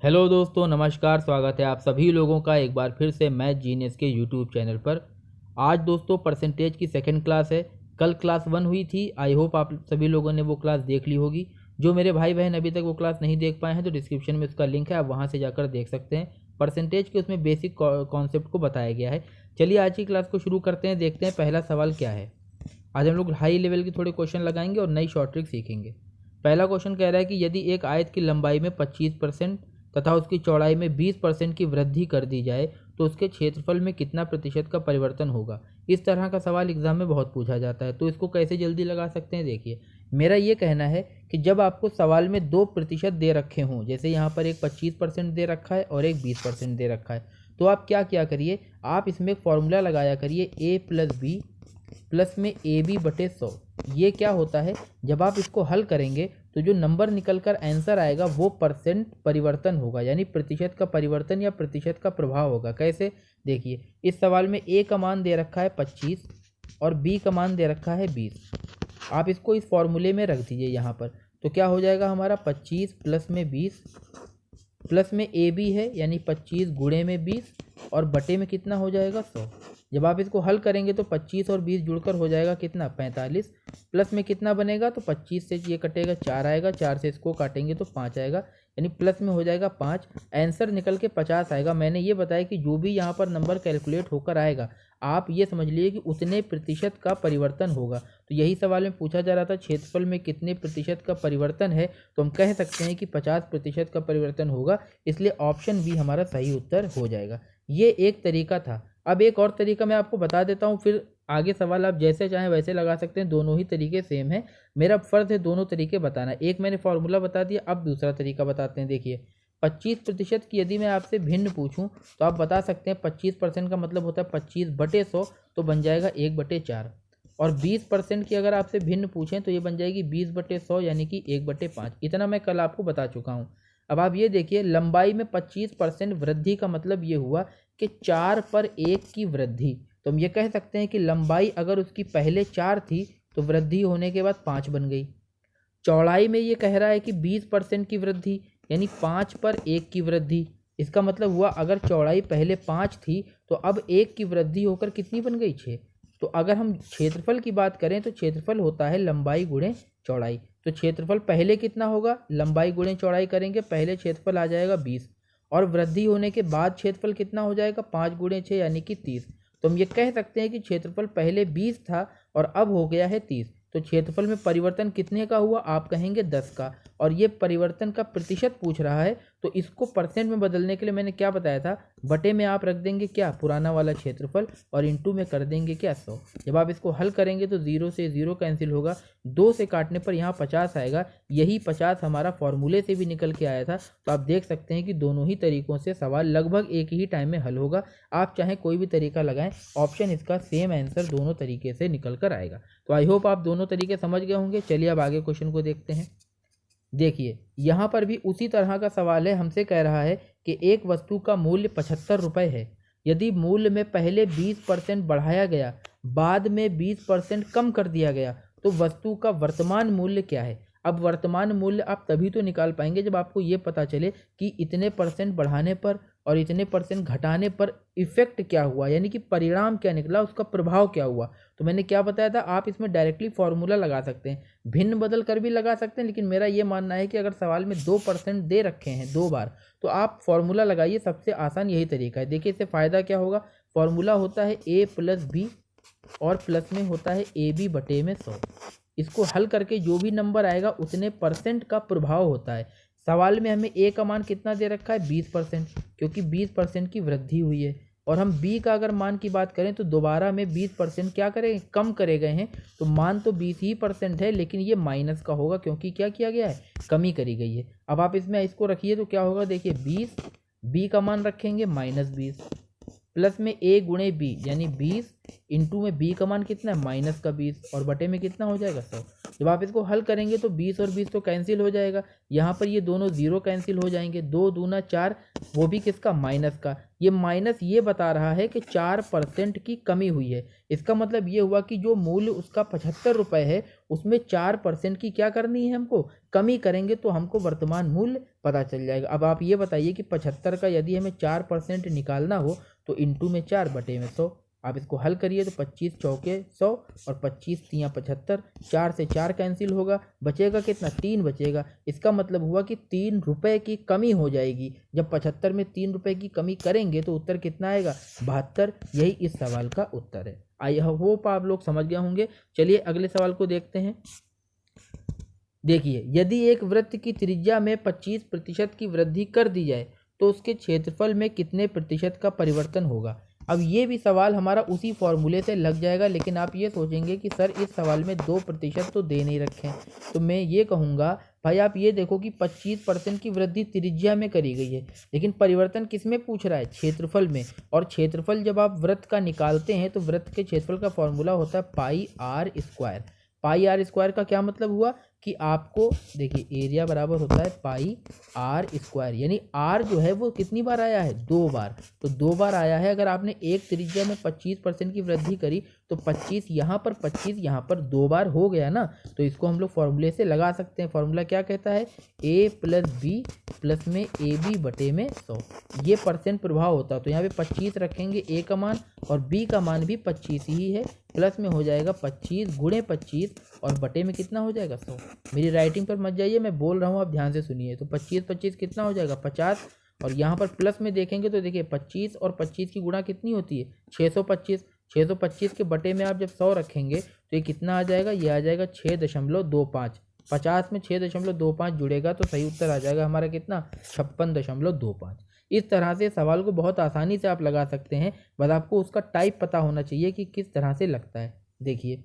Hello दोस्तों, नमस्कार। स्वागत है आप सभी लोगों का एक बार फिर से मैथ जीनियस के यूट्यूब चैनल पर। आज दोस्तों परसेंटेज की सेकंड क्लास है। कल क्लास 1 हुई थी। आई होप आप सभी लोगों ने वो क्लास देख ली होगी। जो मेरे भाई बहन अभी तक वो क्लास नहीं देख पाए हैं तो डिस्क्रिप्शन में उसका लिंक है, आप वहाँ से जाकर देख सकते हैं। परसेंटेज के उसमें बेसिक कॉन्सेप्ट को बताया गया है। चलिए आज की क्लास को शुरू करते हैं, देखते हैं पहला सवाल क्या है। आज हम लोग हाई लेवल के थोड़े क्वेश्चन लगाएंगे और नई शॉर्ट ट्रिक सीखेंगे। पहला क्वेश्चन कह रहा है कि यदि एक आयत की लंबाई में 25% तथा उसकी चौड़ाई में 20% की वृद्धि कर दी जाए तो उसके क्षेत्रफल में कितना प्रतिशत का परिवर्तन होगा। इस तरह का सवाल एग्जाम में बहुत पूछा जाता है, तो इसको कैसे जल्दी लगा सकते हैं। देखिए, मेरा ये कहना है कि जब आपको सवाल में 2% दे रखे हों, जैसे यहाँ पर एक 25% दे रखा है और एक 20% दे रखा है, तो आप क्या करिए, आप इसमें फॉर्मूला लगाया करिए a+b प्लस में AB/100। ये क्या होता है, जब आप इसको हल करेंगे तो जो नंबर निकल कर आंसर आएगा वो परसेंट परिवर्तन होगा, यानी प्रतिशत का परिवर्तन या प्रतिशत का प्रभाव होगा। कैसे, देखिए इस सवाल में A का मान दे रखा है 25 और B का मान दे रखा है 20। आप इसको इस फॉर्मूले में रख दीजिए यहाँ पर, तो क्या हो जाएगा हमारा 25 प्लस में 20 प्लस में AB है यानी 25 गुणे में 20 और बटे में कितना हो जाएगा 100। जब आप इसको हल करेंगे तो 25 और 20 जुड़कर हो जाएगा कितना 45। प्लस में कितना बनेगा, तो 25 से ये कटेगा 4 आएगा, 4 से इसको काटेंगे तो 5 आएगा, यानी प्लस में हो जाएगा 5। आंसर निकल के 50 आएगा। मैंने ये बताया कि जो भी यहाँ पर नंबर कैलकुलेट होकर आएगा आप ये समझ लीजिए कि उतने प्रतिशत का परिवर्तन होगा। तो यही सवाल में पूछा जा रहा था, क्षेत्रफल में कितने प्रतिशत का परिवर्तन है, तो हम कह सकते हैं कि 50% का परिवर्तन होगा, इसलिए ऑप्शन बी हमारा सही उत्तर हो जाएगा। ये एक तरीका था। अब एक और तरीका मैं आपको बता देता हूँ, फिर आगे सवाल आप जैसे चाहें वैसे लगा सकते हैं। दोनों ही तरीके सेम है, मेरा फर्ज है दोनों तरीके बताना। एक मैंने फॉर्मूला बता दिया, अब दूसरा तरीका बताते हैं। देखिए 25% की यदि मैं आपसे भिन्न पूछूं तो आप बता सकते हैं 25% का मतलब होता है 25/100, तो बन जाएगा 1/4। और 20% की अगर आपसे भिन्न पूछें तो ये बन जाएगी 20/100 यानी कि 1/5। इतना मैं कल आपको बता चुका हूँ। अब आप ये देखिए, लंबाई में 25% वृद्धि का मतलब ये हुआ कि 4/1 की वृद्धि। तो हम ये कह सकते हैं कि लंबाई अगर उसकी पहले 4 थी तो वृद्धि होने के बाद 5 बन गई। चौड़ाई में ये कह रहा है कि 20% की वृद्धि यानी 5/1 की वृद्धि। इसका मतलब हुआ अगर चौड़ाई पहले 5 थी तो अब 1 की वृद्धि होकर कितनी बन गई 6। तो अगर हम क्षेत्रफल की बात करें तो क्षेत्रफल होता है लंबाई गुणे चौड़ाई। तो क्षेत्रफल पहले कितना होगा, लंबाई गुणे चौड़ाई करेंगे, पहले क्षेत्रफल आ जाएगा 20 और वृद्धि होने के बाद क्षेत्रफल कितना हो जाएगा 5 गुणे 6 यानी कि 30। तो हम ये कह सकते हैं कि क्षेत्रफल पहले 20 था और अब हो गया है 30। तो क्षेत्रफल में परिवर्तन कितने का हुआ, आप कहेंगे 10 का। और ये परिवर्तन का प्रतिशत पूछ रहा है, तो इसको परसेंट में बदलने के लिए मैंने क्या बताया था, बटे में आप रख देंगे क्या पुराना वाला क्षेत्रफल और इंटू में कर देंगे क्या 100। जब आप इसको हल करेंगे तो 0 से 0 कैंसिल होगा, 2 से काटने पर यहाँ 50 आएगा। यही 50 हमारा फॉर्मूले से भी निकल के आया था। तो आप देख सकते हैं कि दोनों ही तरीकों से सवाल लगभग एक ही टाइम में हल होगा। आप चाहे कोई भी तरीका लगाएं, ऑप्शन इसका सेम आंसर दोनों तरीके से निकल कर आएगा। तो आई होप आप दोनों तरीके समझ गए होंगे। चलिए अब आगे क्वेश्चन को देखते हैं। देखिए यहाँ पर भी उसी तरह का सवाल है। हमसे कह रहा है कि एक वस्तु का मूल्य 75 रुपये है। यदि मूल्य में पहले 20% बढ़ाया गया, बाद में 20% कम कर दिया गया, तो वस्तु का वर्तमान मूल्य क्या है। अब वर्तमान मूल्य आप तभी तो निकाल पाएंगे जब आपको ये पता चले कि इतने परसेंट बढ़ाने पर और इतने परसेंट घटाने पर इफेक्ट क्या हुआ, यानी कि परिणाम क्या निकला, उसका प्रभाव क्या हुआ। तो मैंने क्या बताया था, आप इसमें डायरेक्टली फॉर्मूला लगा सकते हैं, भिन्न बदल कर भी लगा सकते हैं, लेकिन मेरा ये मानना है कि अगर सवाल में 2% दे रखे हैं 2 बार, तो आप फॉर्मूला लगाइए। सबसे आसान यही तरीका है। देखिए इससे फ़ायदा क्या होगा, फॉर्मूला होता है A+B और प्लस में होता है AB/100। इसको हल करके जो भी नंबर आएगा उतने परसेंट का प्रभाव होता है। सवाल में हमें A का मान कितना दे रखा है 20%, क्योंकि 20% की वृद्धि हुई है। और हम B का अगर मान की बात करें तो दोबारा में 20% क्या करें, कम करे गए हैं। तो मान तो 20% है, लेकिन ये माइनस का होगा क्योंकि क्या किया गया है, कमी करी गई है। अब आप इसमें इसको रखिए तो क्या होगा, देखिए 20, B का मान रखेंगे -20 प्लस में A गुणे B यानी 20 इंटू में b का मान कितना है -20 और बटे में कितना हो जाएगा 100। जब आप इसको हल करेंगे तो 20 और 20 तो कैंसिल हो जाएगा, यहाँ पर ये दोनों जीरो कैंसिल हो जाएंगे, 2 दूना 4, वो भी किसका माइनस का। ये माइनस ये बता रहा है कि 4% की कमी हुई है। इसका मतलब ये हुआ कि जो मूल्य उसका 75 रुपये है उसमें 4% की क्या करनी है, हमको कमी करेंगे तो हमको वर्तमान मूल्य पता चल जाएगा। अब आप ये बताइए कि 75 का यदि हमें 4% निकालना हो तो इंटू में 4 बटे में 100। आप इसको हल करिए तो 25 चौके 100 और 25 तियाँ 75, 4 से 4 कैंसिल होगा, बचेगा कितना 3 बचेगा। इसका मतलब हुआ कि 3 रुपये की कमी हो जाएगी। जब 75 में 3 रुपये की कमी करेंगे तो उत्तर कितना आएगा 72। यही इस सवाल का उत्तर है। आई होप आप लोग समझ गए होंगे। चलिए अगले सवाल को देखते हैं। देखिए, यदि एक वृत्त की त्रिज्या में 25% की वृद्धि कर दी जाए तो उसके क्षेत्रफल में कितने प्रतिशत का परिवर्तन होगा। अब ये भी सवाल हमारा उसी फॉर्मूले से लग जाएगा, लेकिन आप ये सोचेंगे कि सर इस सवाल में 2% तो दे नहीं रखे हैं। तो मैं ये कहूँगा भाई आप ये देखो कि 25% की वृद्धि त्रिज्या में करी गई है, लेकिन परिवर्तन किस में पूछ रहा है, क्षेत्रफल में। और क्षेत्रफल जब आप वृत्त का निकालते हैं तो वृत्त के क्षेत्रफल का फॉर्मूला होता है πr²। πr² का क्या मतलब हुआ कि आपको देखिए एरिया बराबर होता है πr², यानी r जो है वो कितनी बार आया है 2 बार, तो 2 बार आया है। अगर आपने एक त्रिज्या में 25% की वृद्धि करी तो 25 यहाँ पर 25 यहाँ पर 2 बार हो गया ना, तो इसको हम लोग फॉर्मूले से लगा सकते हैं। फॉर्मूला क्या कहता है a + b प्लस में ab बटे में 100। ये परसेंट प्रभाव होता है, तो यहाँ पे 25 रखेंगे a का मान और b का मान भी 25 ही है, प्लस में हो जाएगा 25 गुणे 25 और बटे में कितना हो जाएगा 100। मेरी राइटिंग पर मत जाइए, मैं बोल रहा हूँ आप ध्यान से सुनिए। तो 25 कितना हो जाएगा 50, और यहाँ पर प्लस में देखेंगे तो देखिए 25 और 25 की गुणा कितनी होती है 625। 625 के बटे में आप जब 100 रखेंगे तो ये कितना आ जाएगा, ये आ जाएगा 6.25। 50 में 6.25 जुड़ेगा तो सही उत्तर आ जाएगा हमारा कितना 56.25। इस तरह से सवाल को बहुत आसानी से आप लगा सकते हैं, बस आपको उसका टाइप पता होना चाहिए कि किस तरह से लगता है। देखिए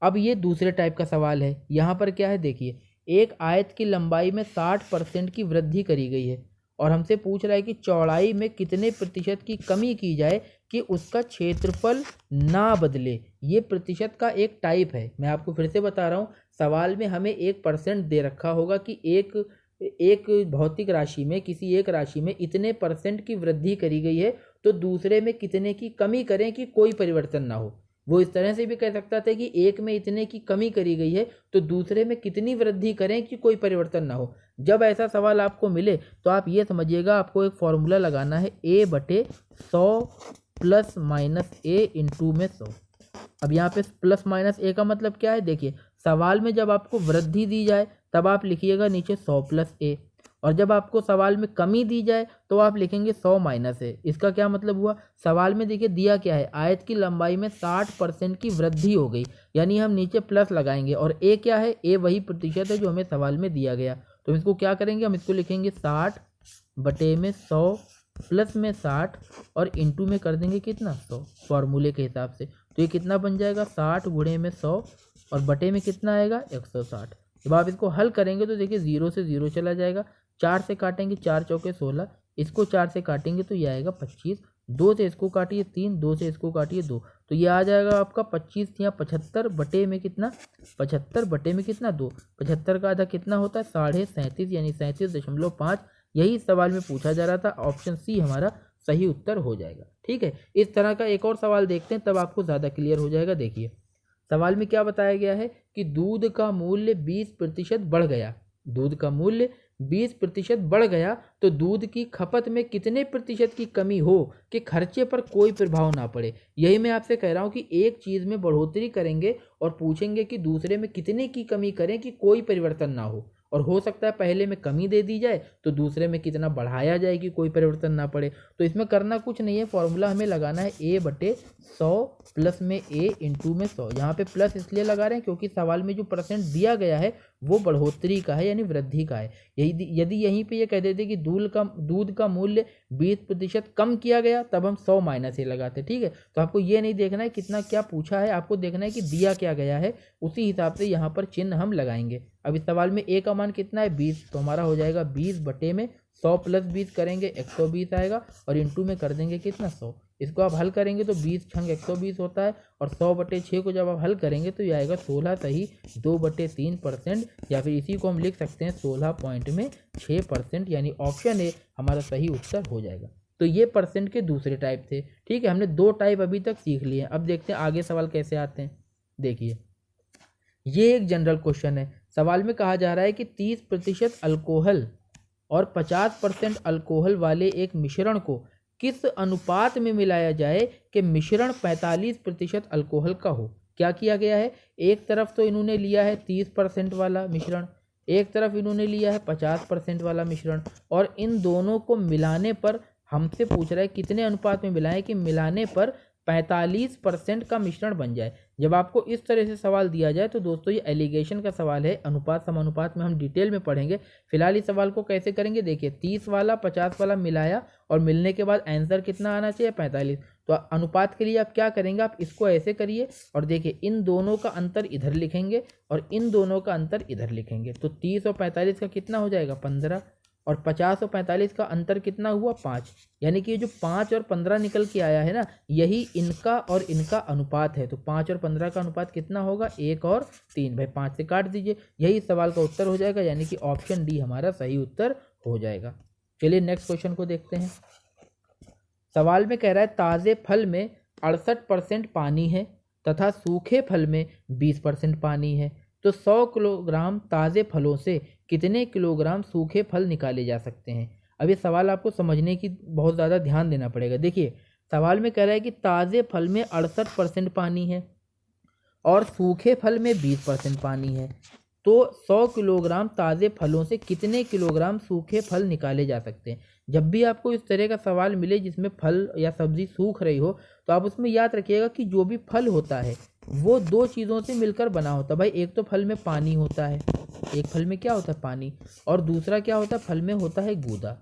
अब ये दूसरे टाइप का सवाल है। यहाँ पर क्या है देखिए, एक आयत की लंबाई में 60% की वृद्धि करी गई है और हमसे पूछ रहा है कि चौड़ाई में कितने प्रतिशत की कमी की जाए कि उसका क्षेत्रफल ना बदले। ये प्रतिशत का एक टाइप है। मैं आपको फिर से बता रहा हूँ, सवाल में हमें 1% दे रखा होगा कि एक भौतिक राशि में किसी एक राशि में इतने % की वृद्धि करी गई है तो दूसरे में कितने की कमी करें कि कोई परिवर्तन ना हो। वो इस तरह से भी कह सकता था कि एक में इतने की कमी करी गई है तो दूसरे में कितनी वृद्धि करें कि कोई परिवर्तन ना हो। जब ऐसा सवाल आपको मिले तो आप ये समझिएगा आपको एक फॉर्मूला लगाना है a/100 + - a इंटू में 100। अब यहाँ पे + - a का मतलब क्या है, देखिए सवाल में जब आपको वृद्धि दी जाए तब आप लिखिएगा नीचे 100 + a, और जब आपको सवाल में कमी दी जाए तो आप लिखेंगे 100 - a। इसका क्या मतलब हुआ, सवाल में देखिए दिया क्या है, आयत की लंबाई में 60% की वृद्धि हो गई, यानी हम नीचे प्लस लगाएंगे। और a क्या है, a वही प्रतिशत है जो हमें सवाल में दिया गया। तो इसको क्या करेंगे, हम इसको लिखेंगे 60 बटे में 100 प्लस में 60 और इंटू में कर देंगे कितना 100 फॉर्मूले के हिसाब से। तो ये कितना बन जाएगा 60 गुणे में 100 और बटे में कितना आएगा 160। जब आप इसको हल करेंगे तो देखिए 0 से 0 चला जाएगा, 4 से काटेंगे 4 चौके 16, इसको 4 से काटेंगे तो ये आएगा 25, 2 से इसको काटिए 3, 2 से इसको काटिए 2, तो ये आ जाएगा आपका 25 या 75 बटे में कितना 75 बटे में कितना 2। 75 का आधा कितना होता है 37.5 यानी 37.5। यही सवाल में पूछा जा रहा था। ऑप्शन सी हमारा सही उत्तर हो जाएगा। ठीक है, इस तरह का एक और सवाल देखते हैं तब आपको ज़्यादा क्लियर हो जाएगा। देखिए सवाल में क्या बताया गया है कि दूध का मूल्य 20% बढ़ गया। दूध का मूल्य 20% बढ़ गया तो दूध की खपत में कितने प्रतिशत की कमी हो कि खर्चे पर कोई प्रभाव ना पड़े। यही मैं आपसे कह रहा हूँ कि एक चीज़ में बढ़ोतरी करेंगे और पूछेंगे कि दूसरे में कितने की कमी करें कि कोई परिवर्तन ना हो। और हो सकता है पहले में कमी दे दी जाए तो दूसरे में कितना बढ़ाया जाए कि कोई परिवर्तन ना पड़े। तो इसमें करना कुछ नहीं है, फॉर्मूला हमें लगाना है a/100 प्लस में a इंटू में 100। यहाँ पे प्लस इसलिए लगा रहे हैं क्योंकि सवाल में जो परसेंट दिया गया है वो बढ़ोतरी का है यानी वृद्धि का है। यदि यहीं पे ये कह देते कि दूध का मूल्य 20% कम किया गया तब हम 100 - a लगाते। ठीक है, तो आपको ये नहीं देखना है कितना क्या पूछा है, आपको देखना है कि दिया क्या गया है, उसी हिसाब से यहाँ पर चिन्ह हम लगाएंगे। अब इस सवाल में a का मान कितना है 20, तो हमारा हो जाएगा 20 बटे में 100 + 20 करेंगे 120 आएगा और इंटू में कर देंगे कितना 100। इसको आप हल करेंगे तो 20 छंग 120 होता है, और 100/6 को जब आप हल करेंगे तो ये आएगा 16 सही 2/3%, या फिर इसी को हम लिख सकते हैं 16.6%, यानी ऑप्शन ए हमारा सही उत्तर हो जाएगा। तो ये परसेंट के दूसरे टाइप थे। ठीक है, हमने 2 टाइप अभी तक सीख लिए हैं। अब देखते हैं आगे सवाल कैसे आते हैं। देखिए, ये एक जनरल क्वेश्चन है। सवाल में कहा जा रहा है कि 30% अल्कोहल और 50% अल्कोहल वाले एक मिश्रण को किस अनुपात में मिलाया जाए कि मिश्रण 45% अल्कोहल का हो। क्या किया गया है, एक तरफ तो इन्होंने लिया है 30% वाला मिश्रण, एक तरफ इन्होंने लिया है 50% वाला मिश्रण, और इन दोनों को मिलाने पर हमसे पूछ रहा है कितने अनुपात में मिलाएं कि मिलाने पर 45% का मिश्रण बन जाए। जब आपको इस तरह से सवाल दिया जाए तो दोस्तों ये एलिगेशन का सवाल है, अनुपात समानुपात में हम डिटेल में पढ़ेंगे। फिलहाल इस सवाल को कैसे करेंगे, देखिए 30 वाला 50 वाला मिलाया और मिलने के बाद आंसर कितना आना चाहिए 45। तो अनुपात के लिए आप क्या करेंगे, आप इसको ऐसे करिए और देखिए इन दोनों का अंतर इधर लिखेंगे और इन दोनों का अंतर इधर लिखेंगे। तो 30 और 45 का कितना हो जाएगा 15, और 50 और 45 का अंतर कितना हुआ 5, यानी कि ये जो 5 और 15 निकल के आया है ना, यही इनका और इनका अनुपात है। तो 5 और 15 का अनुपात कितना होगा 1 और 3, भाई 5 से काट दीजिए, यही सवाल का उत्तर हो जाएगा, यानी कि ऑप्शन डी हमारा सही उत्तर हो जाएगा। चलिए नेक्स्ट क्वेश्चन को देखते हैं। सवाल में कह रहा है ताज़े फल में 68% पानी है तथा सूखे फल में 20% पानी है, तो 100 किलोग्राम ताज़े फलों से कितने किलोग्राम सूखे फल निकाले जा सकते हैं। अब ये सवाल आपको समझने की बहुत ज़्यादा ध्यान देना पड़ेगा। देखिए सवाल में कह रहा है कि ताज़े फल में 68% पानी है और सूखे फल में 20% पानी है, तो 100 किलोग्राम ताज़े फलों से कितने किलोग्राम सूखे फल निकाले जा सकते हैं। जब भी आपको इस तरह का सवाल मिले जिसमें फल या सब्जी सूख रही हो, तो आप उसमें याद रखिएगा कि जो भी फल होता है वो 2 चीज़ों से मिलकर बना होता है। भाई एक तो फल में पानी होता है, एक फल में क्या होता है पानी, और दूसरा क्या होता है फल में होता है गूदा।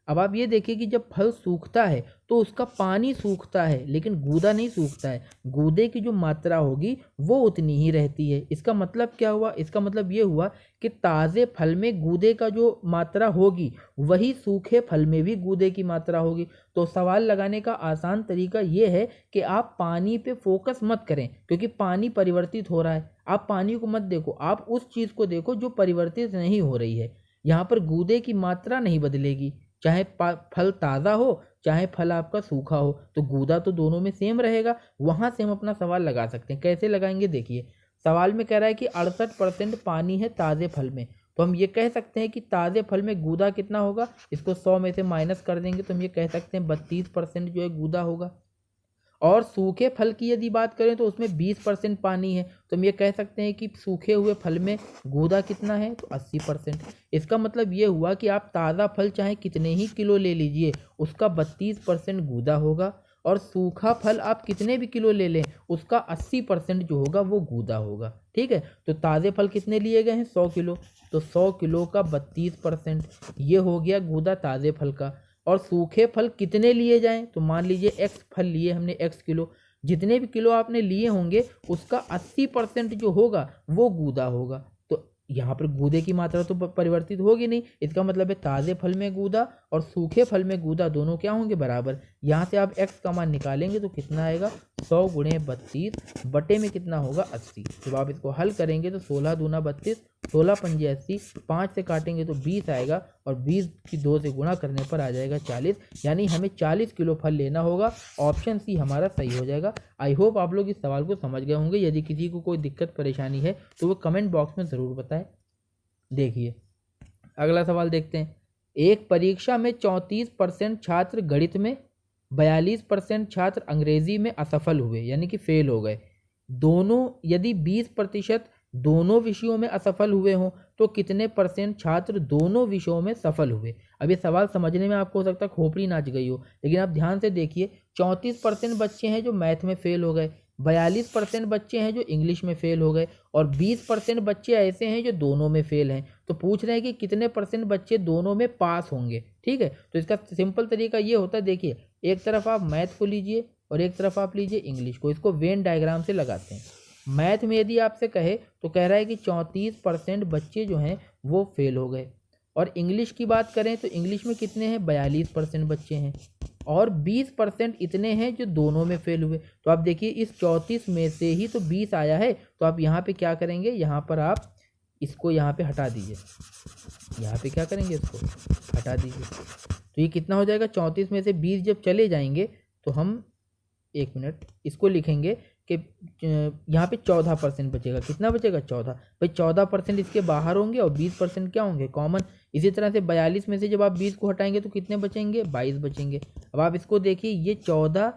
अब आप ये देखिए कि जब फल सूखता है तो उसका पानी सूखता है लेकिन गूदा नहीं सूखता है, गूदे की जो मात्रा होगी वो उतनी ही रहती है। इसका मतलब क्या हुआ, इसका मतलब ये हुआ कि ताज़े फल में गूदे का जो मात्रा होगी वही सूखे फल में भी गूदे की मात्रा होगी। तो सवाल लगाने का आसान तरीका ये है कि आप पानी पे फोकस मत करें, क्योंकि पानी परिवर्तित हो रहा है। आप पानी को मत देखो, आप उस चीज़ को देखो जो परिवर्तित नहीं हो रही है। यहाँ पर गूदे की मात्रा नहीं बदलेगी, चाहे फल ताज़ा हो चाहे फल आपका सूखा हो, तो गूदा तो दोनों में सेम रहेगा। वहाँ से हम अपना सवाल लगा सकते हैं। कैसे लगाएंगे, देखिए सवाल में कह रहा है कि 68% पानी है ताज़े फल में, तो हम ये कह सकते हैं कि ताज़े फल में गूदा कितना होगा, इसको 100 में से माइनस कर देंगे तो हम ये कह सकते हैं 32% जो है गूदा होगा। और सूखे फल की यदि बात करें तो उसमें 20% पानी है, तो हम ये कह सकते हैं कि सूखे हुए फल में गूदा कितना है, तो 80%। इसका मतलब ये हुआ कि आप ताज़ा फल चाहे कितने ही किलो ले लीजिए उसका 32% गूदा होगा, और सूखा फल आप कितने भी किलो ले लें उसका 80% जो होगा वो गूदा होगा। ठीक है, तो ताज़े फल कितने लिए गए हैं 100 किलो, तो 100 किलो का 32% ये हो गया गूदा ताज़े फल का। और सूखे फल कितने लिए जाएं, तो मान लीजिए x फल लिए हमने x किलो, जितने भी किलो आपने लिए होंगे उसका 80% जो होगा वो गूदा होगा। तो यहाँ पर गूदे की मात्रा तो परिवर्तित होगी नहीं, इसका मतलब है ताज़े फल में गूदा और सूखे फल में गूदा दोनों क्या होंगे बराबर। यहाँ से आप x का मान निकालेंगे तो कितना आएगा 100 गुणे 32 बटे में कितना होगा 80। जब आप इसको हल करेंगे तो 16 दूना 32, 16 पंजे 80, 5 से काटेंगे तो 20 आएगा, और 20 की 2 से गुणा करने पर आ जाएगा 40, यानी हमें 40 किलो फल लेना होगा। ऑप्शन सी हमारा सही हो जाएगा। आई होप आप लोग इस सवाल को समझ गए होंगे। यदि किसी को कोई दिक्कत परेशानी है तो वो कमेंट बॉक्स में ज़रूर बताएं। देखिए अगला सवाल देखते हैं। एक परीक्षा में 34% छात्र गणित में, 42% छात्र अंग्रेजी में असफल हुए यानी कि फेल हो गए। दोनों यदि 20% दोनों विषयों में असफल हुए हों तो कितने % छात्र दोनों विषयों में सफल हुए। अब ये सवाल समझने में आपको हो सकता है खोपड़ी नाच गई हो, लेकिन आप ध्यान से देखिए 34% बच्चे हैं जो मैथ में फेल हो गए, 42% बच्चे हैं जो इंग्लिश में फेल हो गए, और 20% बच्चे ऐसे हैं जो दोनों में फेल हैं। तो पूछ रहे हैं कि कितने % बच्चे दोनों में पास होंगे। ठीक है, तो इसका सिंपल तरीका ये होता है, देखिए एक तरफ आप मैथ को लीजिए और एक तरफ आप लीजिए इंग्लिश को, इसको वेन डायग्राम से लगाते हैं। मैथ में यदि आपसे कहे तो कह रहा है कि 34% बच्चे जो हैं वो फेल हो गए, और इंग्लिश की बात करें तो इंग्लिश में कितने हैं 42% बच्चे हैं। और 20% इतने हैं जो दोनों में फेल हुए। तो आप देखिए इस 34 में से ही तो 20 आया है, तो आप यहाँ पे क्या करेंगे, यहाँ पर आप इसको यहाँ पे हटा दीजिए, यहाँ पे क्या करेंगे, इसको हटा दीजिए। तो ये कितना हो जाएगा, 34 में से 20 जब चले जाएंगे तो हम 1 मिनट इसको लिखेंगे कि यहाँ पे 14% बचेगा। कितना बचेगा, 14। भाई 14% इसके बाहर होंगे और 20% क्या होंगे, कॉमन। इसी तरह से 42 में से जब आप 20 को हटाएंगे तो कितने बचेंगे, 22 बचेंगे। अब आप इसको देखिए, ये 14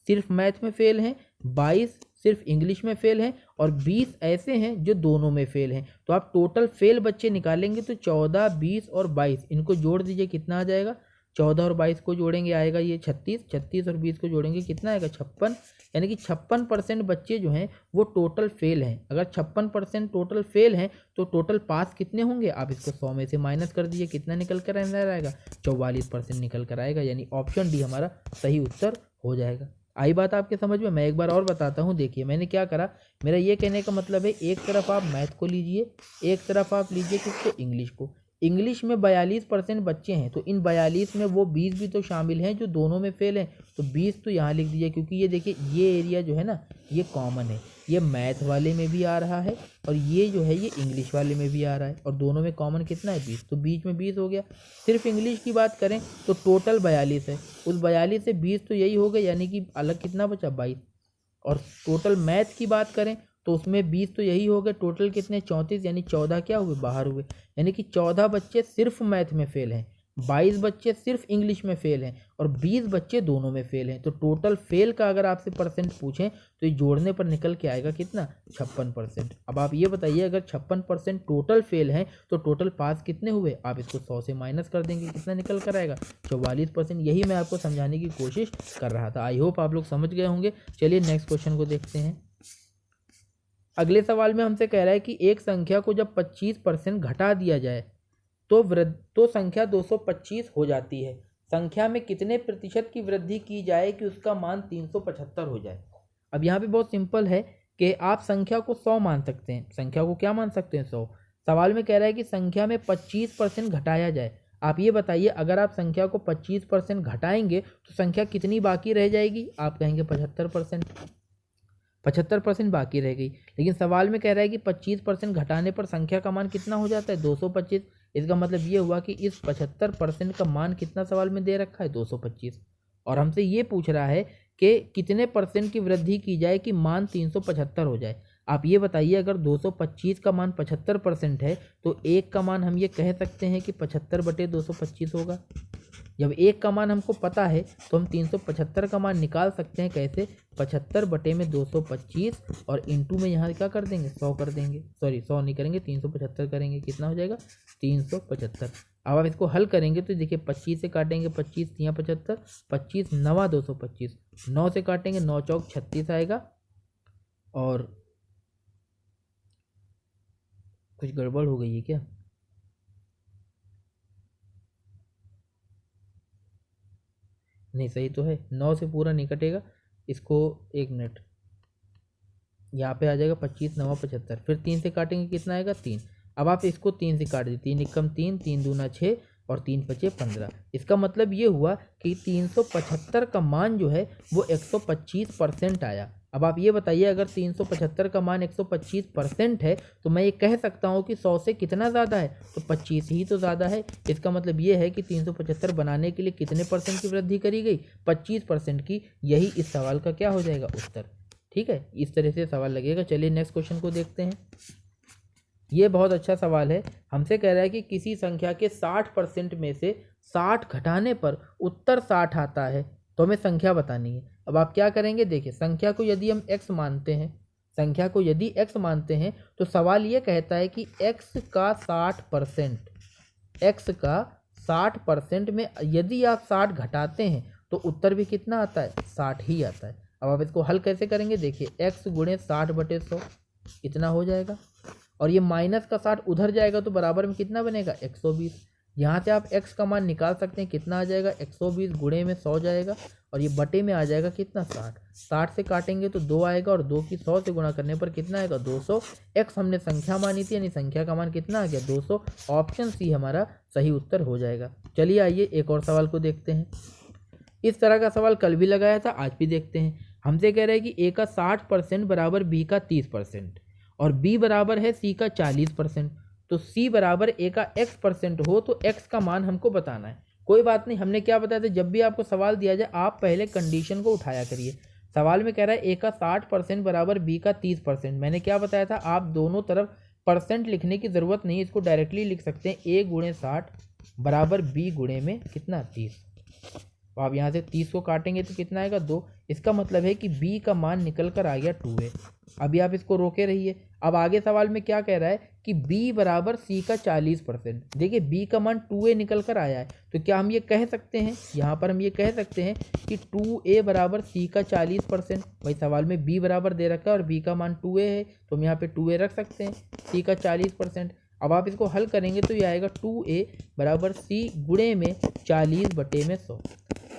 सिर्फ मैथ में फेल हैं, 22 सिर्फ इंग्लिश में फेल हैं और 20 ऐसे हैं जो दोनों में फेल हैं। तो आप टोटल फेल बच्चे निकालेंगे तो 14, 20 और 22 इनको जोड़ दीजिए, कितना आ जाएगा, 14 और 22 को जोड़ेंगे आएगा ये 36, 36 और 20 को जोड़ेंगे कितना आएगा, 56। यानी कि 56% बच्चे जो हैं वो टोटल फेल हैं। अगर 56% टोटल फेल हैं तो टोटल पास कितने होंगे, आप इसको 100 में से माइनस कर दीजिए, कितना निकल कर आएगा, 44% निकल कर आएगा। यानी ऑप्शन डी हमारा सही उत्तर हो जाएगा। आई बात आपके समझ में। मैं एक बार और बताता हूँ। देखिए मैंने क्या करा, मेरा ये कहने का मतलब है एक तरफ आप मैथ को लीजिए, एक तरफ आप लीजिए किसको, इंग्लिश को। इंग्लिश में 42% बच्चे हैं, तो इन 42 में वो 20 भी तो शामिल हैं जो दोनों में फेल हैं, तो 20 तो यहाँ लिख दीजिए। क्योंकि ये देखिए ये एरिया जो है ना ये कॉमन है, ये मैथ वाले में भी आ रहा है और ये जो है ये इंग्लिश वाले में भी आ रहा है और दोनों में कॉमन कितना है, 20। तो बीच में 20 हो गया। सिर्फ इंग्लिश की बात करें तो टोटल 42 है, उस 42 से 20 तो यही हो गए, यानी कि अलग कितना बचा, 22। और टोटल मैथ की बात करें तो उसमें 20 तो यही हो गए, टोटल कितने, 34। यानी 14 क्या हुए, बाहर हुए। यानी कि 14 बच्चे सिर्फ मैथ में फेल हैं, 22 बच्चे सिर्फ इंग्लिश में फेल हैं और 20 बच्चे दोनों में फेल हैं। तो टोटल फेल का अगर आपसे परसेंट पूछें तो ये जोड़ने पर निकल के आएगा कितना, 56%। अब आप ये बताइए अगर 56% टोटल फेल हैं तो टोटल पास कितने हुए, आप इसको 100 से माइनस कर देंगे, कितना निकल कर आएगा, 44%। यही मैं आपको समझाने की कोशिश कर रहा था। आई होप आप लोग समझ गए होंगे। चलिए नेक्स्ट क्वेश्चन को देखते हैं। अगले सवाल में हमसे कह रहा है कि एक संख्या को जब 25% घटा दिया जाए तो संख्या 225 हो जाती है। संख्या में कितने प्रतिशत की वृद्धि की जाए कि उसका मान 375 हो जाए। अब यहाँ पे बहुत सिंपल है कि आप संख्या को 100 मान सकते हैं। संख्या को क्या मान सकते हैं, 100। सवाल में कह रहा है कि संख्या में 25% घटाया जाए। आप ये बताइए अगर आप संख्या को 25% घटाएंगे तो संख्या कितनी बाकी रह जाएगी, आप कहेंगे 75%। 75% बाकी रह गई। लेकिन सवाल में कह रहा है कि 25% घटाने पर संख्या का मान कितना हो जाता है, 225। इसका मतलब ये हुआ कि इस 75% का मान कितना सवाल में दे रखा है, 225। और हमसे ये पूछ रहा है कि कितने परसेंट की वृद्धि की जाए कि मान 375 हो जाए। आप ये बताइए अगर 225 का मान 75% है तो एक का मान हम ये कह सकते हैं कि 75/225 होगा। जब एक का मान हमको पता है तो हम 375 का मान निकाल सकते हैं। कैसे, 75/225 और इंटू में यहाँ क्या कर देंगे, 100 कर देंगे। सॉरी 100 नहीं करेंगे, 375 करेंगे। कितना हो जाएगा, 375। अब आप इसको हल करेंगे तो देखिए 25 से काटेंगे, 25 × 75, 25 9 225, 9 से काटेंगे 9 चौक 36 आएगा। और कुछ गड़बड़ हो गई है क्या, नहीं सही तो है, 9 से पूरा नहीं कटेगा। इसको 1 मिनट, यहाँ पे आ जाएगा 25 9 75, फिर 3 से काटेंगे कितना आएगा, 3। अब आप इसको 3 से काट दीजिए, 3 एकम 3, 3 दूना 6 और 3 पचे 15। इसका मतलब ये हुआ कि 375 का मान जो है वो 125% आया। अब आप ये बताइए अगर 375 का मान 125% है तो मैं ये कह सकता हूँ कि 100 से कितना ज़्यादा है, तो 25 ही तो ज़्यादा है। इसका मतलब ये है कि 375 बनाने के लिए कितने परसेंट की वृद्धि करी गई, 25% की। यही इस सवाल का क्या हो जाएगा, उत्तर। ठीक है, इस तरह से सवाल लगेगा। चलिए नेक्स्ट क्वेश्चन को देखते हैं। ये बहुत अच्छा सवाल है। हमसे कह रहा है कि किसी संख्या के 60% में से 60 घटाने पर उत्तर 60 आता है, तो हमें संख्या बतानी है। अब आप क्या करेंगे, देखिए संख्या को यदि हम x मानते हैं, संख्या को यदि x मानते हैं तो सवाल ये कहता है कि x का 60%, x का 60% में यदि आप 60 घटाते हैं तो उत्तर भी कितना आता है, 60 ही आता है। अब आप इसको हल कैसे करेंगे, देखिए x × 60/100 इतना हो जाएगा और ये माइनस का 60 उधर जाएगा तो बराबर में कितना बनेगा, 120। यहाँ से आप x का मान निकाल सकते हैं, कितना आ जाएगा, 120 गुणे में 100 जाएगा और ये बटे में आ जाएगा कितना, 60। 60 से काटेंगे तो 2 आएगा और 2 की 100 से गुणा करने पर कितना आएगा, 200। x हमने संख्या मानी थी, यानी संख्या का मान कितना आ गया, 200। ऑप्शन सी हमारा सही उत्तर हो जाएगा। चलिए आइए एक और सवाल को देखते हैं। इस तरह का सवाल कल भी लगाया था, आज भी देखते हैं। हमसे कह रहे हैं कि ए का 60% बराबर बी का 30% और बी बराबर है सी का 40%। तो सी बराबर ए का x% हो तो x का मान हमको बताना है। कोई बात नहीं, हमने क्या बताया था, जब भी आपको सवाल दिया जाए आप पहले कंडीशन को उठाया करिए। सवाल में कह रहा है ए का 60% बराबर बी का 30%। मैंने क्या बताया था, आप दोनों तरफ परसेंट लिखने की ज़रूरत नहीं है, इसको डायरेक्टली लिख सकते हैं ए गुणे 60 बराबर बी गुणे में कितना 30। तो आप यहाँ से 30 को काटेंगे तो कितना आएगा 2। इसका मतलब है कि b का मान निकल कर आ गया 2a। अभी आप इसको रोके रहिए। अब आगे सवाल में क्या कह रहा है कि b बराबर c का 40%। देखिए b का मान 2a निकल कर आया है, तो क्या हम ये कह सकते हैं, यहाँ पर हम ये कह सकते हैं कि 2a बराबर c का 40%। भाई सवाल में b बराबर दे रखा है और b का मान 2a है, तो हम यहाँ पे 2a रख सकते हैं, c का 40%। अब आप इसको हल करेंगे तो ये आएगा 2a बराबर c गुणे में 40 बटे में 100।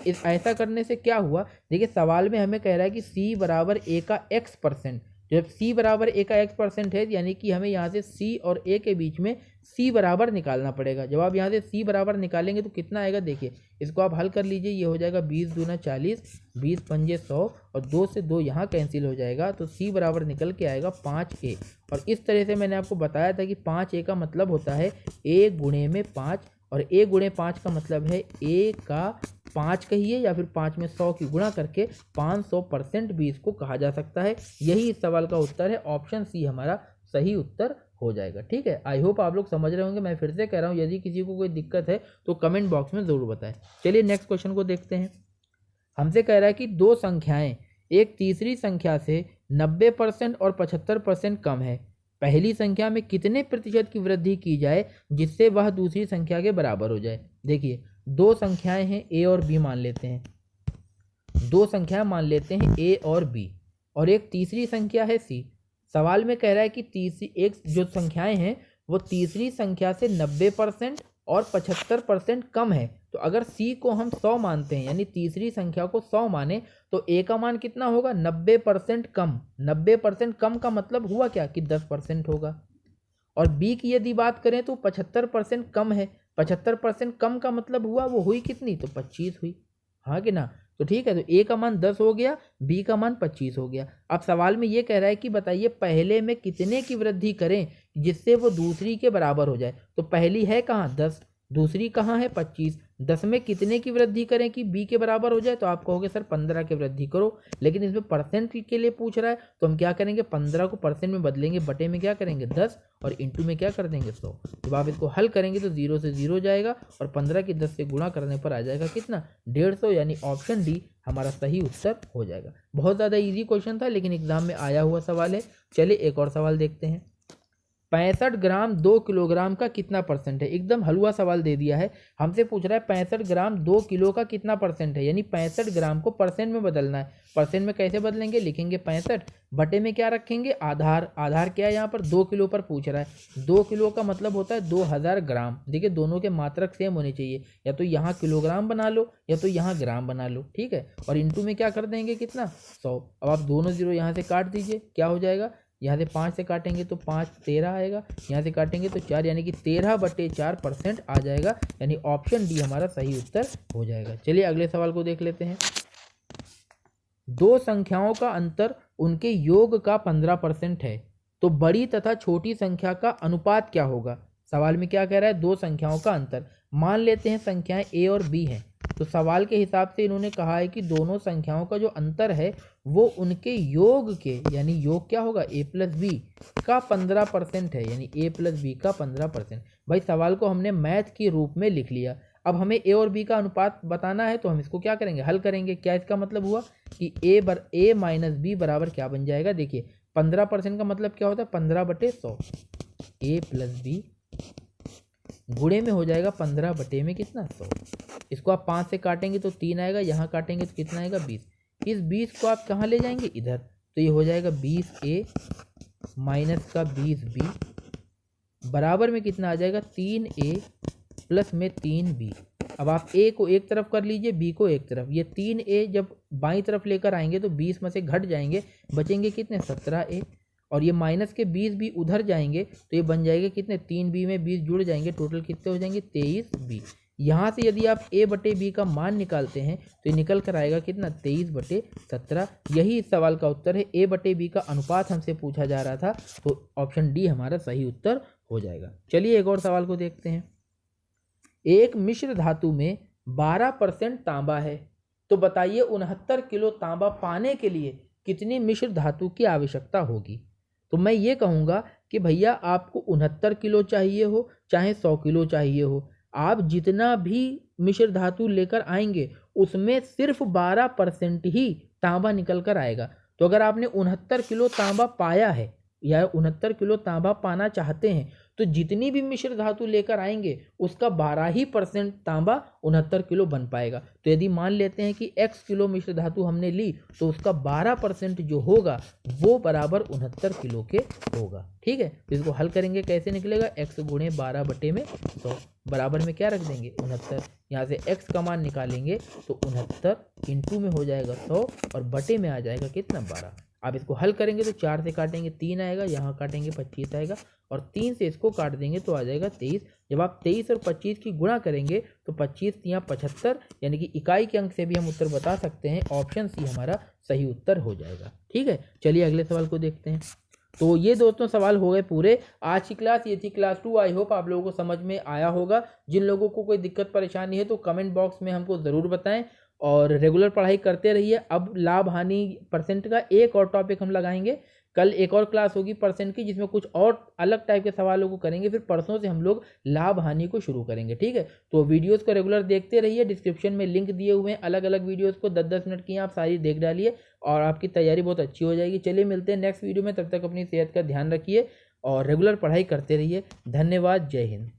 इस ऐसा करने से क्या हुआ, देखिए सवाल में हमें कह रहा है कि c बराबर a का x%। जब c बराबर a का x% है यानी कि हमें यहाँ से c और a के बीच में c बराबर निकालना पड़ेगा। जब आप यहाँ से c बराबर निकालेंगे तो कितना आएगा, देखिए इसको आप हल कर लीजिए। ये हो जाएगा 20 दूना 40, 20 पंजे 100 और 2 से 2 यहाँ कैंसिल हो जाएगा, तो c बराबर निकल के आएगा 5a। और इस तरह से मैंने आपको बताया था कि 5a का मतलब होता है a गुणे में 5, और a गुणे 5 का मतलब है a का 5 कहिए या फिर 5 में 100 की गुणा करके 500% भी इसको कहा जा सकता है। यही इस सवाल का उत्तर है, ऑप्शन सी हमारा सही उत्तर हो जाएगा। ठीक है, आई होप आप लोग समझ रहे होंगे। मैं फिर से कह रहा हूँ, यदि किसी को कोई दिक्कत है तो कमेंट बॉक्स में ज़रूर बताएं। चलिए नेक्स्ट क्वेश्चन को देखते हैं। हमसे कह रहा है कि दो संख्याएं एक तीसरी संख्या से 90% और 75% कम है। पहली संख्या में कितने प्रतिशत की वृद्धि की जाए जिससे वह दूसरी संख्या के बराबर हो जाए। देखिए दो संख्याएं हैं ए और बी मान लेते हैं, दो संख्याएं मान लेते हैं ए और बी, और एक तीसरी संख्या है सी। सवाल में कह रहा है कि तीसरी एक जो संख्याएं हैं वो तीसरी संख्या से 90% और 75% कम है। तो अगर सी को हम 100 मानते हैं यानी तीसरी संख्या को 100 माने तो ए का मान कितना होगा 90% कम। 90% कम का मतलब हुआ क्या कि 10% होगा। और बी की यदि बात करें तो 75% कम है। 75% कम का मतलब हुआ वो हुई कितनी, तो 25 हुई, हाँ कि ना। तो ठीक है, तो ए का मान 10 हो गया, बी का मान 25 हो गया। अब सवाल में ये कह रहा है कि बताइए पहले में कितने की वृद्धि करें जिससे वो दूसरी के बराबर हो जाए। तो पहली है कहाँ 10, दूसरी कहाँ है 25। 10 में कितने की वृद्धि करें कि बी के बराबर हो जाए, तो आप कहोगे सर 15 की वृद्धि करो, लेकिन इसमें परसेंट के लिए पूछ रहा है तो हम क्या करेंगे 15 को परसेंट में बदलेंगे, बटे में क्या करेंगे 10 और इंटू में क्या कर देंगे 100। जब आप इसको हल करेंगे तो 0 से 0 जाएगा और 15 की 10 से गुणा करने पर आ जाएगा कितना 150, यानी ऑप्शन डी हमारा सही उत्तर हो जाएगा। बहुत ज़्यादा इजी क्वेश्चन था लेकिन एग्जाम में आया हुआ सवाल है। चलिए एक और सवाल देखते हैं। 65 ग्राम 2 किलोग्राम का कितना परसेंट है। एकदम हलवा सवाल दे दिया है। हमसे पूछ रहा है 65 ग्राम 2 किलो का कितना परसेंट है, यानी 65 ग्राम को परसेंट में बदलना है। परसेंट में कैसे बदलेंगे, लिखेंगे 65 बटे में क्या रखेंगे आधार। आधार क्या है यहाँ पर 2 किलो पर पूछ रहा है। 2 किलो का मतलब होता है 2000 ग्राम। देखिए दोनों के मात्रक सेम होने चाहिए, या तो यहाँ किलोग्राम बना लो या तो यहाँ ग्राम बना लो, ठीक है। और इंटू में क्या कर देंगे कितना 100। अब आप दोनों जीरो यहाँ से काट दीजिए, क्या हो जाएगा, यहाँ से 5 से काटेंगे तो 5 13 आएगा, यहाँ से काटेंगे तो 4, यानी कि 13/4% आ जाएगा, यानी ऑप्शन डी हमारा सही उत्तर हो जाएगा। चलिए अगले सवाल को देख लेते हैं। दो संख्याओं का अंतर उनके योग का 15% है, तो बड़ी तथा छोटी संख्या का अनुपात क्या होगा। सवाल में क्या कह रहा है, दो संख्याओं का अंतर। मान लेते हैं संख्याएं ए और बी हैं, तो सवाल के हिसाब से इन्होंने कहा है कि दोनों संख्याओं का जो अंतर है वो उनके योग के, यानी योग क्या होगा a प्लस बी का 15% है, यानी a प्लस बी का 15%। भाई सवाल को हमने मैथ के रूप में लिख लिया। अब हमें a और b का अनुपात बताना है तो हम इसको क्या करेंगे, हल करेंगे। क्या इसका मतलब हुआ कि a माइनस बी बराबर क्या बन जाएगा, देखिए 15% का मतलब क्या होता है 15/100। a प्लस बी गुणे में हो जाएगा 15 बटे में कितना 100। इसको आप 5 से काटेंगे तो 3 आएगा, यहाँ काटेंगे तो कितना आएगा 20। इस 20 को आप कहाँ ले जाएंगे इधर, तो ये हो जाएगा 20a माइनस का 20b बराबर में कितना आ जाएगा 3a प्लस में 3b। अब आप a को एक तरफ कर लीजिए, b को एक तरफ। ये 3a जब बाईं तरफ लेकर आएंगे तो 20 में से घट जाएंगे, बचेंगे कितने 17a, और ये माइनस के 20 भी उधर जाएंगे तो ये बन जाएंगे कितने 3b में 20 जुड़ जाएंगे, टोटल कितने हो जाएंगे 23b। यहाँ से यदि आप a बटे बी का मान निकालते हैं तो ये निकल कर आएगा कितना 23/17। यही इस सवाल का उत्तर है। a बटे बी का अनुपात हमसे पूछा जा रहा था, तो ऑप्शन डी हमारा सही उत्तर हो जाएगा। चलिए एक और सवाल को देखते हैं। एक मिश्र धातु में 12% तांबा है, तो बताइए 69 किलो तांबा पाने के लिए कितनी मिश्र धातु की आवश्यकता होगी। तो मैं ये कहूँगा कि भैया आपको 69 किलो चाहिए हो चाहे 100 किलो चाहिए हो, आप जितना भी मिश्र धातु लेकर आएंगे उसमें सिर्फ 12% ही तांबा निकल कर आएगा। तो अगर आपने 69 किलो तांबा पाया है या 69 किलो तांबा पाना चाहते हैं तो जितनी भी मिश्र धातु लेकर आएंगे उसका 12% तांबा 69 किलो बन पाएगा। तो यदि मान लेते हैं कि x किलो मिश्र धातु हमने ली तो उसका 12% जो होगा वो बराबर 69 किलो के होगा। ठीक है, तो इसको हल करेंगे कैसे निकलेगा, x गुणे 12/100 बराबर में क्या रख देंगे 69। यहाँ से x का मान निकालेंगे तो 69 इंटू में हो जाएगा 100 और बटे में आ जाएगा कितना 12। आप इसको हल करेंगे तो 4 से काटेंगे 3 आएगा, यहाँ काटेंगे 25 आएगा और 3 से इसको काट देंगे तो आ जाएगा 23। जब आप 23 और 25 की गुणा करेंगे तो 25 यहाँ 75, यानी कि इकाई के अंक से भी हम उत्तर बता सकते हैं। ऑप्शन सी हमारा सही उत्तर हो जाएगा। ठीक है, चलिए अगले सवाल को देखते हैं। तो ये दोस्तों सवाल हो गए पूरे। आज की क्लास ये थी क्लास 2। आई होप आप लोगों को समझ में आया होगा। जिन लोगों को कोई दिक्कत परेशानी है तो कमेंट बॉक्स में हमको ज़रूर बताएं और रेगुलर पढ़ाई करते रहिए। अब लाभ हानि परसेंट का एक और टॉपिक हम लगाएंगे। कल एक और क्लास होगी परसेंट की जिसमें कुछ और अलग टाइप के सवालों को करेंगे। फिर परसों से हम लोग लाभ हानि को शुरू करेंगे। ठीक है, तो वीडियोस को रेगुलर देखते रहिए। डिस्क्रिप्शन में लिंक दिए हुए हैं अलग अलग वीडियोस को, 10-10 मिनट की आप सारी देख डालिए और आपकी तैयारी बहुत अच्छी हो जाएगी। चलिए मिलते हैं नेक्स्ट वीडियो में, तब तक अपनी सेहत का ध्यान रखिए और रेगुलर पढ़ाई करते रहिए। धन्यवाद, जय हिंद।